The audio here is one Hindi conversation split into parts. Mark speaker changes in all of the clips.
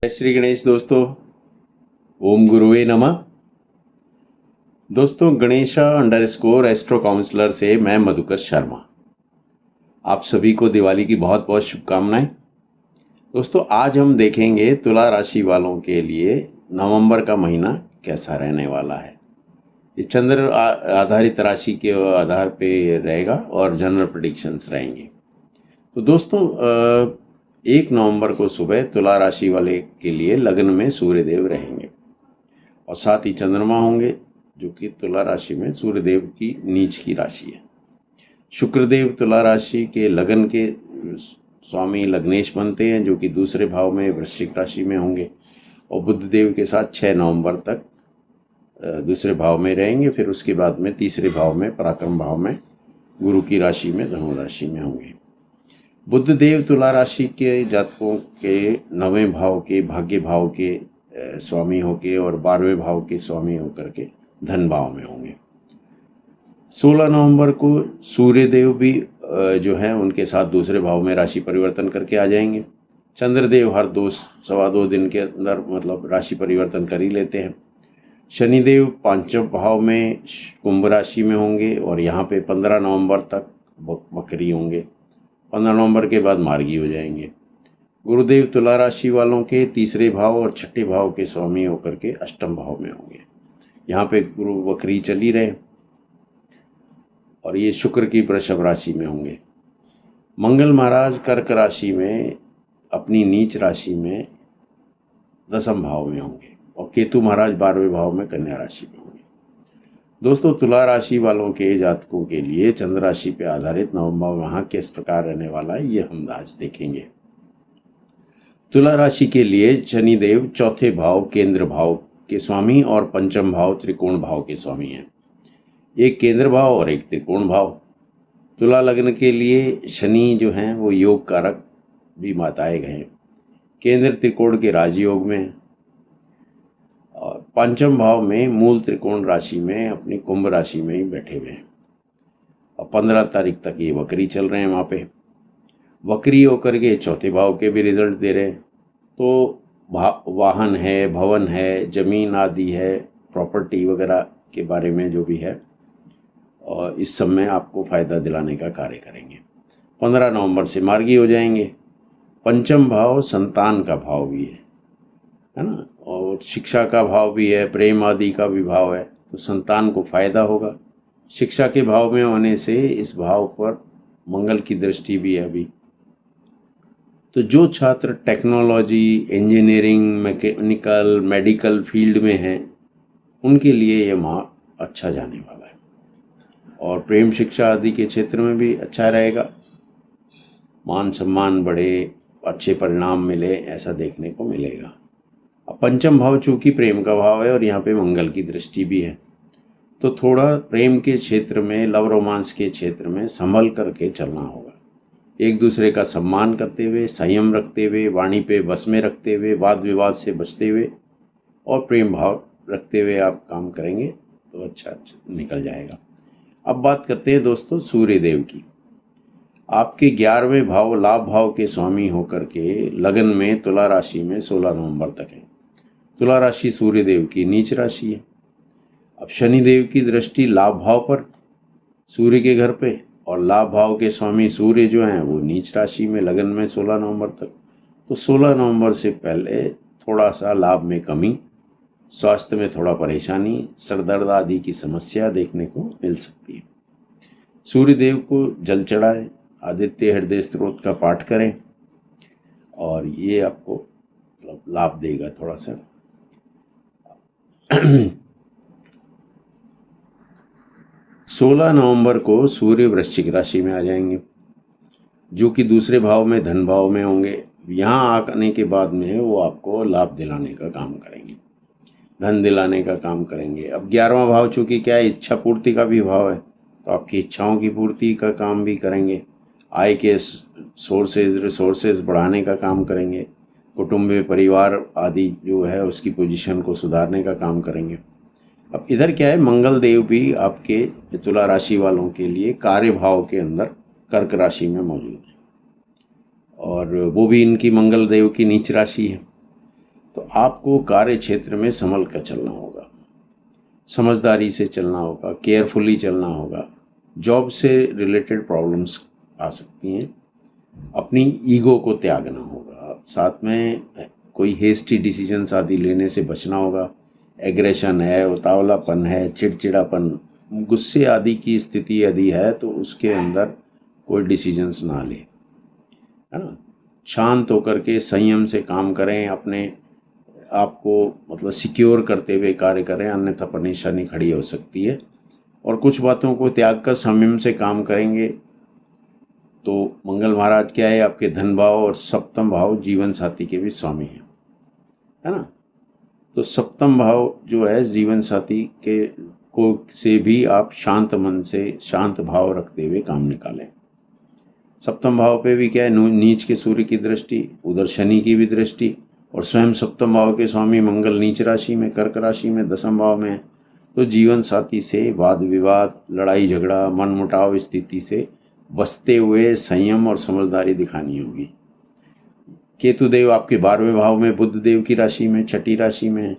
Speaker 1: जय श्री गणेश दोस्तों। ओम गुरुवे नमः। दोस्तों, गणेशा अंडरस्कोर एस्ट्रो काउंसलर से मैं मधुकर शर्मा। आप सभी को दिवाली की बहुत बहुत शुभकामनाएं। दोस्तों, आज हम देखेंगे तुला राशि वालों के लिए नवंबर का महीना कैसा रहने वाला है। ये चंद्र आधारित राशि के आधार पे रहेगा और जनरल प्रेडिक्शंस रहेंगे। तो दोस्तों, 1 नवंबर को सुबह तुला राशि वाले के लिए लग्न में सूर्यदेव रहेंगे और साथ ही चंद्रमा होंगे, जो कि तुला राशि में सूर्यदेव की नीच की राशि है। शुक्रदेव तुला राशि के लगन के स्वामी लग्नेश बनते हैं, जो कि दूसरे भाव में वृश्चिक राशि में होंगे, और बुध देव के साथ 6 नवंबर तक दूसरे भाव में रहेंगे। फिर उसके बाद में तीसरे भाव में पराक्रम भाव में गुरु की राशि में धनु राशि में होंगे। बुध देव तुला राशि के जातकों के 9वें भाव के भाग्य भाव के स्वामी होके और 12वें भाव के स्वामी होकर के धन भाव में होंगे। 16 नवंबर को सूर्यदेव भी जो है उनके साथ दूसरे भाव में राशि परिवर्तन करके आ जाएंगे। चंद्रदेव हर 2-2.25 दिन के अंदर मतलब राशि परिवर्तन कर ही लेते हैं। शनिदेव 5वें भाव में कुंभ राशि में होंगे और यहाँ पे 15 नवंबर तक वक्री होंगे। 15 नवंबर के बाद मार्गी हो जाएंगे। गुरुदेव तुला राशि वालों के तीसरे भाव और छठे भाव के स्वामी होकर के अष्टम भाव में होंगे। यहाँ पे गुरु वक्री चली रहे और ये शुक्र की वृषभ राशि में होंगे। मंगल महाराज कर्क राशि में अपनी नीच राशि में 10वें भाव में होंगे और केतु महाराज 12वें भाव में कन्या राशि में होंगे। दोस्तों, तुला राशि वालों के जातकों के लिए चंद्र राशि पे आधारित नवंबर माह किस प्रकार रहने वाला है, ये हम आज देखेंगे। तुला राशि के लिए शनिदेव 4थे भाव केंद्र भाव के स्वामी और 5म भाव त्रिकोण भाव के स्वामी हैं। एक केंद्र भाव और एक त्रिकोण भाव। तुला लग्न के लिए शनि जो हैं वो योग कारक भी बताए गए हैं। केंद्र त्रिकोण के राजयोग में और 5म भाव में मूल त्रिकोण राशि में अपनी कुंभ राशि में ही बैठे हुए हैं और 15 तारीख तक ये वक्री चल रहे हैं। वहाँ पे वक्री होकर के 4थे भाव के भी रिजल्ट दे रहे हैं। तो वाहन है, भवन है, जमीन आदि है, प्रॉपर्टी वगैरह के बारे में जो भी है और इस सब में आपको फ़ायदा दिलाने का कार्य करेंगे। 15 नवंबर से मार्गी हो जाएंगे। 5म भाव संतान का भाव भी है ना, और शिक्षा का भाव भी है, प्रेम आदि का भी भाव है, तो संतान को फायदा होगा। शिक्षा के भाव में होने से इस भाव पर मंगल की दृष्टि भी है अभी। तो जो छात्र technology, engineering, mechanical, medical field में हैं, उनके लिए ये माह अच्छा जाने वाला है और प्रेम शिक्षा आदि के क्षेत्र में भी अच्छा रहेगा। मान सम्मान बढ़े, अच्छे परिणाम मिले, ऐसा देखने को मिलेगा। अब 5म भाव चूंकि प्रेम का भाव है और यहाँ पे मंगल की दृष्टि भी है, तो थोड़ा प्रेम के क्षेत्र में, लव रोमांस के क्षेत्र में संभल करके चलना होगा। एक दूसरे का सम्मान करते हुए, संयम रखते हुए, वाणी पे बस में रखते हुए, वाद विवाद से बचते हुए और प्रेम भाव रखते हुए आप काम करेंगे तो अच्छा निकल जाएगा। अब बात करते हैं दोस्तों सूर्यदेव की। आपके 11वें भाव लाभ भाव के स्वामी होकर के लगन में तुला राशि में 16 नवंबर तक है। तुला राशि सूर्यदेव की नीच राशि है। अब शनिदेव की दृष्टि लाभ भाव पर सूर्य के घर पे और लाभ भाव के स्वामी सूर्य जो हैं वो नीच राशि में लगन में 16 नवंबर तक। तो 16 नवंबर से पहले थोड़ा सा लाभ में कमी, स्वास्थ्य में थोड़ा परेशानी, सरदर्द आदि की समस्या देखने को मिल सकती है। सूर्यदेव को जल चढ़ाएं, आदित्य हृदय स्तोत्र का पाठ करें और ये आपको लाभ देगा थोड़ा सा। 16 नवंबर को सूर्य वृश्चिक राशि में आ जाएंगे, जो कि दूसरे भाव में धन भाव में होंगे। यहाँ आने के बाद में वो आपको लाभ दिलाने का काम करेंगे, धन दिलाने का काम करेंगे। अब 11वां भाव चूंकि क्या है, इच्छा पूर्ति का भी भाव है, तो आपकी इच्छाओं की पूर्ति का काम भी करेंगे। आय के रिसोर्सेज बढ़ाने का काम करेंगे। कुटुंब परिवार आदि जो है उसकी पोजीशन को सुधारने का काम करेंगे। अब इधर क्या है, मंगल देव भी आपके तुला राशि वालों के लिए कार्य भाव के अंदर कर्क राशि में मौजूद है और वो भी इनकी मंगल देव की नीच राशि है। तो आपको कार्य क्षेत्र में संभल कर चलना होगा, समझदारी से चलना होगा, केयरफुली चलना होगा। जॉब से रिलेटेड प्रॉब्लम्स आ सकती हैं, अपनी ईगो को त्यागना होगा, साथ में कोई हेस्टी डिसीजंस आदि लेने से बचना होगा। एग्रेशन है, उतावलापन है, चिड़चिड़ापन, गुस्से आदि की स्थिति यदि है तो उसके अंदर कोई डिसीजंस ना ले, है ना। शांत होकर के संयम से काम करें, अपने आपको मतलब सिक्योर करते हुए कार्य करें, अन्यथा परेशानी खड़ी हो सकती है। और कुछ बातों को त्याग कर संयम से काम करेंगे तो मंगल महाराज क्या है, आपके धन भाव और सप्तम भाव जीवन साथी के भी स्वामी हैं, है ना। तो सप्तम भाव जो है जीवन साथी के को से भी आप शांत मन से शांत भाव रखते हुए काम निकालें। सप्तम भाव पे भी क्या है, नीच के सूर्य की दृष्टि, उधर शनि की भी दृष्टि, और स्वयं सप्तम भाव के स्वामी मंगल नीच राशि में, कर्क राशि में, दसम भाव में है। तो जीवन साथी से वाद विवाद, लड़ाई झगड़ा, मनमुटाव स्थिति से बचते हुए संयम और समझदारी दिखानी होगी। केतु देव आपके 12वें भाव में, बुध देव की राशि में, छठी राशि में है।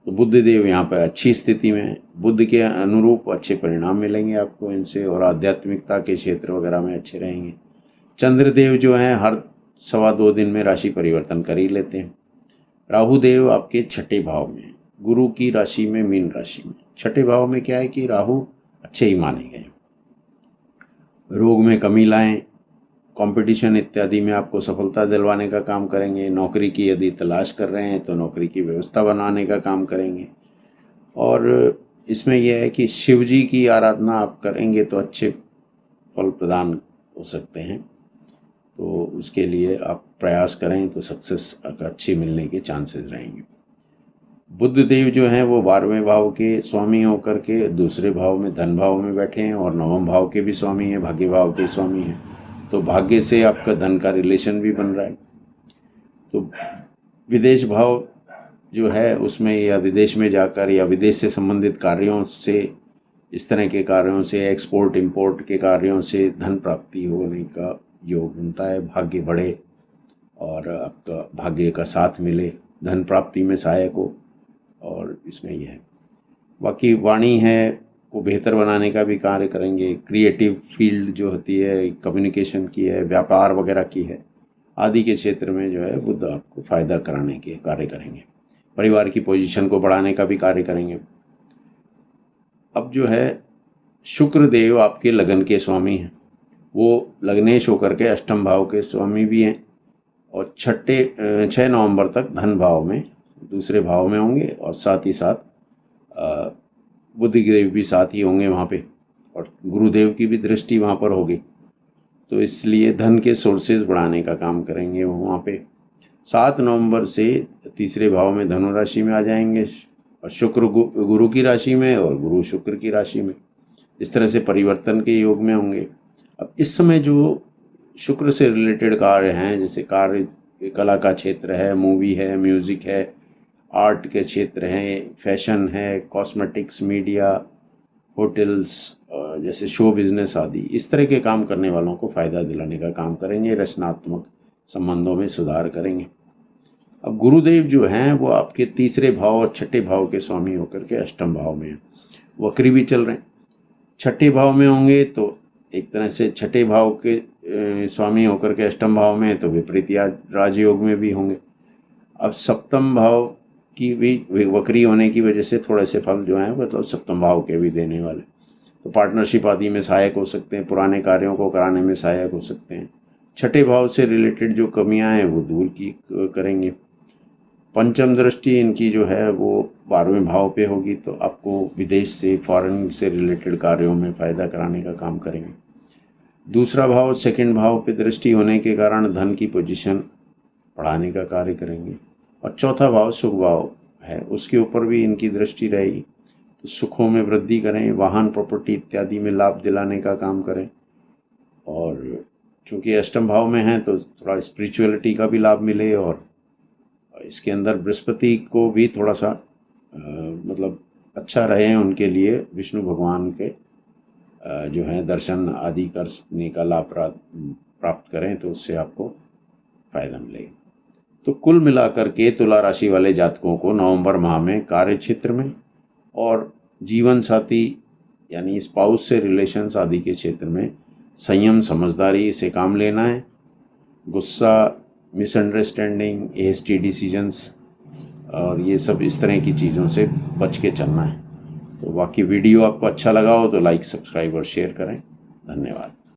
Speaker 1: तो बुध देव यहाँ पर अच्छी स्थिति में है, बुध के अनुरूप अच्छे परिणाम मिलेंगे आपको इनसे, और आध्यात्मिकता के क्षेत्र वगैरह में अच्छे रहेंगे। चंद्रदेव जो हैं हर 2.25 दिन में राशि परिवर्तन कर ही लेते हैं। राहु देव आपके छठे भाव में, गुरु की राशि में, मीन राशि में। छठे भाव में क्या है कि राहु अच्छे ही माने गए, रोग में कमी लाएं, कंपटीशन इत्यादि में आपको सफलता दिलवाने का काम करेंगे। नौकरी की यदि तलाश कर रहे हैं तो नौकरी की व्यवस्था बनाने का काम करेंगे। और इसमें यह है कि शिव जी की आराधना आप करेंगे तो अच्छे फल प्रदान हो सकते हैं। तो उसके लिए आप प्रयास करें तो सक्सेस अच्छी मिलने के चांसेस रहेंगे। बुध देव जो हैं वो 12वें भाव के स्वामी होकर के दूसरे भाव में, धन भाव में बैठे हैं, और नवम भाव के भी स्वामी हैं, भाग्य भाव के स्वामी हैं। तो भाग्य से आपका धन का रिलेशन भी बन रहा है। तो विदेश भाव जो है उसमें, या विदेश में जाकर या विदेश से संबंधित कार्यों से, इस तरह के कार्यों से, एक्सपोर्ट इंपोर्ट के कार्यों से धन प्राप्ति होने का योग बनता है। भाग्य बढ़े और आपका भाग्य का साथ मिले, धन प्राप्ति में सहायक हो। और इसमें यह है, बाकी वाणी है को बेहतर बनाने का भी कार्य करेंगे। क्रिएटिव फील्ड जो होती है, कम्युनिकेशन की है, व्यापार वगैरह की है, आदि के क्षेत्र में जो है बुध आपको फायदा कराने के कार्य करेंगे। परिवार की पोजीशन को बढ़ाने का भी कार्य करेंगे। अब जो है शुक्र देव आपके लगन के स्वामी हैं, वो लग्नेश होकर के अष्टम भाव के स्वामी भी हैं, और 6 नवंबर तक धन भाव में, दूसरे भाव में होंगे, और साथ ही साथ बुध देव भी साथ ही होंगे वहाँ पे, और गुरुदेव की भी दृष्टि वहाँ पर होगी। तो इसलिए धन के सोर्सेज बढ़ाने का काम करेंगे वो वहाँ पे। 7 नवंबर से तीसरे भाव में धनु राशि में आ जाएंगे, और शुक्र गुरु की राशि में और गुरु शुक्र की राशि में, इस तरह से परिवर्तन के योग में होंगे। अब इस समय जो शुक्र से रिलेटेड कार्य हैं, जैसे कार्य कला का क्षेत्र है, मूवी है, म्यूजिक है, आर्ट के क्षेत्र हैं, फैशन है, कॉस्मेटिक्स, मीडिया, होटल्स, जैसे शो बिजनेस आदि, इस तरह के काम करने वालों को फ़ायदा दिलाने का काम करेंगे, रचनात्मक संबंधों में सुधार करेंगे। अब गुरुदेव जो हैं वो आपके तीसरे भाव और छठे भाव के स्वामी होकर के अष्टम भाव में हैं, वक्री भी चल रहे हैं। छठे भाव में होंगे तो एक तरह से छठे भाव के स्वामी होकर के अष्टम भाव में है, तो विपरीत राजयोग में भी होंगे। अब सप्तम भाव की भी वक्री होने की वजह से थोड़े से फल जो हैं मतलब सप्तम भाव के भी देने वाले, तो पार्टनरशिप आदि में सहायक हो सकते हैं, पुराने कार्यों को कराने में सहायक हो सकते हैं। छठे भाव से रिलेटेड जो कमियां हैं वो दूर की करेंगे। पंचम दृष्टि इनकी जो है वो 12वें भाव पे होगी, तो आपको विदेश से, फॉरेन से रिलेटेड कार्यों में फ़ायदा कराने का काम करेंगे। दूसरा भाव सेकंड भाव पे दृष्टि होने के कारण धन की पोजीशन बढ़ाने का कार्य करेंगे। और चौथा भाव सुख भाव है, उसके ऊपर भी इनकी दृष्टि रहेगी, तो सुखों में वृद्धि करें, वाहन प्रॉपर्टी इत्यादि में लाभ दिलाने का काम करें। और चूँकि अष्टम भाव में हैं तो थोड़ा स्पिरिचुअलिटी का भी लाभ मिले, और इसके अंदर बृहस्पति को भी थोड़ा सा मतलब अच्छा रहे उनके लिए, विष्णु भगवान के जो है दर्शन आदि करने का लाभ प्राप्त करें तो उससे आपको फ़ायदा मिलेगा। तो कुल मिलाकर के तुला राशि वाले जातकों को नवंबर माह में कार्य क्षेत्र में और जीवन साथी यानी स्पाउस से रिलेशंस आदि के क्षेत्र में संयम समझदारी से काम लेना है। गुस्सा, मिसअंडरस्टैंडिंग, हेस्टी डिसीजंस और ये सब इस तरह की चीज़ों से बच के चलना है। तो बाकी वीडियो आपको अच्छा लगा हो तो लाइक, सब्सक्राइब और शेयर करें। धन्यवाद।